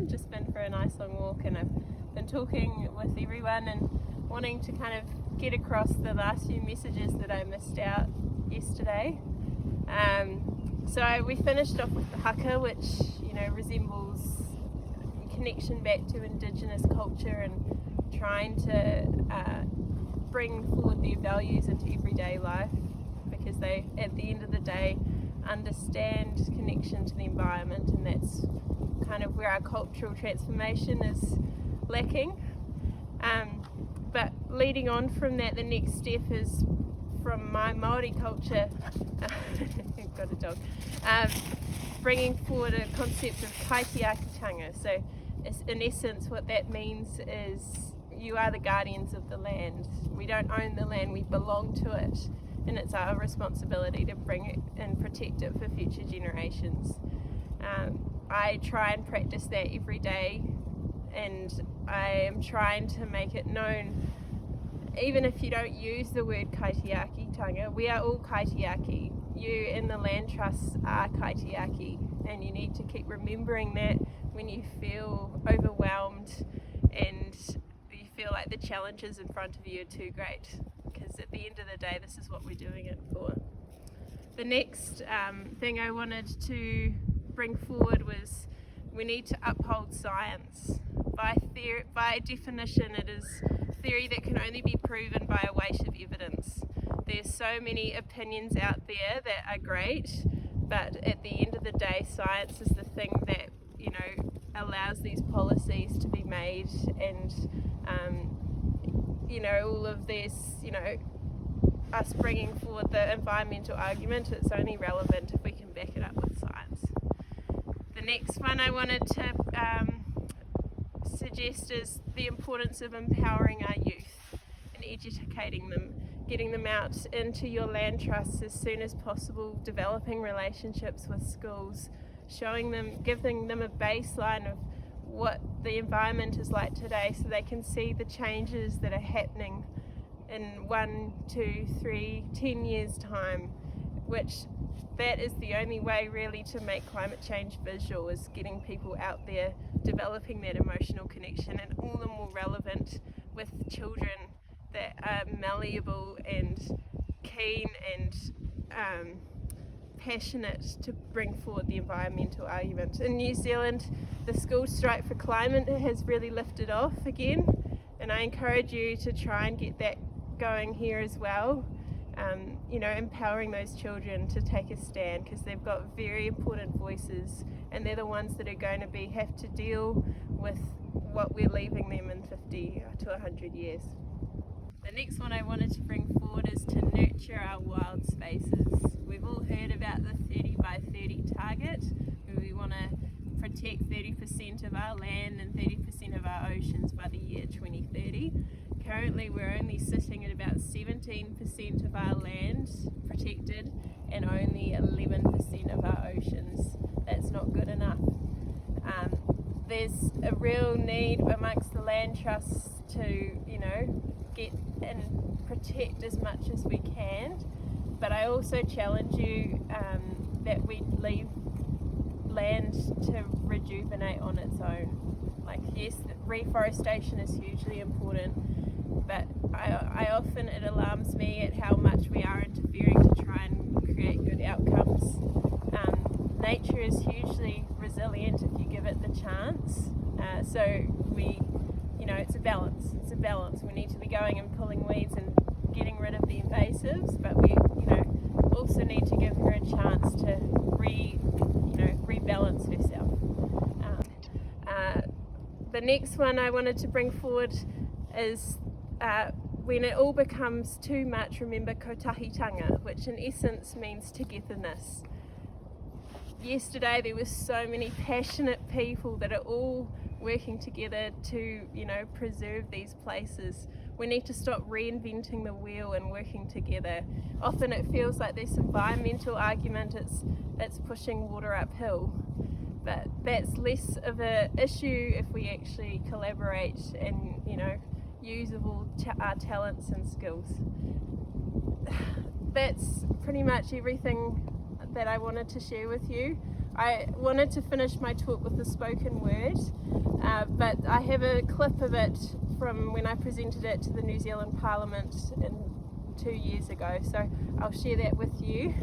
just been for a nice long walk, and I've been talking with everyone and wanting to kind of get across the last few messages that I missed out yesterday. So we finished off with the Haka, which resembles connection back to Indigenous culture and trying to bring forward their values into everyday life, because they, at the end of the day, understand connection to the environment, and that's kind of where our cultural transformation is lacking. But leading on from that, the next step is from my Maori culture, got a dog, bringing forward a concept of kaitiakitanga. So in essence what that means is you are the guardians of the land. We don't own the land, we belong to it, and it's our responsibility to bring it and protect it for future generations. I try and practice that every day, and I am trying to make it known, even if you don't use the word kaitiakitanga, we are all kaitiaki. You and the land trusts are kaitiaki, and you need to keep remembering that when you feel overwhelmed and you feel like the challenges in front of you are too great, because at the end of the day this is what we're doing it for. The next thing I wanted to bring forward was we need to uphold science. By definition, it is theory that can only be proven by a weight of evidence. There's so many opinions out there that are great, but at the end of the day, science is the thing that allows these policies to be made, and all of this, us bringing forward the environmental argument, it's only relevant if we can back it up with science. The next one I wanted to suggest is the importance of empowering our youth and educating them, getting them out into your land trusts as soon as possible, developing relationships with schools, showing them, giving them a baseline of what the environment is like today, so they can see the changes that are happening in 1, 2, 3, 10 years time, which that is the only way really to make climate change visual, is getting people out there, developing that emotional connection, and all the more relevant with children that are malleable and keen and passionate to bring forward the environmental argument. In New Zealand, the school strike for climate has really lifted off again, and I encourage you to try and get that going here as well. Empowering those children to take a stand, because they've got very important voices, and they're the ones that are going to have to deal with what we're leaving them in 50 to 100 years. The next one I wanted to bring forward is to nurture our wild spaces. We've all heard about the 30 by 30 target, where we want to protect 30% of our land and 30% of our oceans by the year 2030. Currently we're only sitting at about 17% of our land protected and only 11% of our oceans. That's not good enough. There's a real need amongst the land trusts to, get and protect as much as we can, but I also challenge you that we leave land to rejuvenate on its own. Like, yes, reforestation is hugely important, but I often, it alarms me at how much we are interfering to try and create good outcomes. Nature is hugely resilient if you give it the chance. So we, it's a balance. It's a balance. We need to be going and pulling weeds and getting rid of the invasives, but we, also need to give her a chance to rebalance herself. The next one I wanted to bring forward is when it all becomes too much, remember kotahitanga, which in essence means togetherness. Yesterday there were so many passionate people that are all working together to, preserve these places. We need to stop reinventing the wheel and working together. Often it feels like this environmental argument, it's pushing water uphill, but that's less of an issue if we actually collaborate and, use our talents and skills. That's pretty much everything that I wanted to share with you. I wanted to finish my talk with the spoken word, but I have a clip of it from when I presented it to the New Zealand Parliament 2 years ago, so I'll share that with you.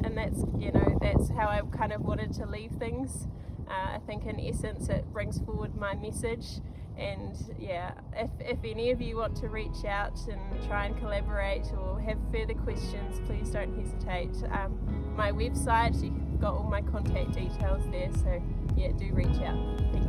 And that's how I kind of wanted to leave things. I think in essence it brings forward my message, and yeah, if any of you want to reach out and try and collaborate or have further questions, please don't hesitate. My website, you've got all my contact details there, so yeah, do reach out. Thank you.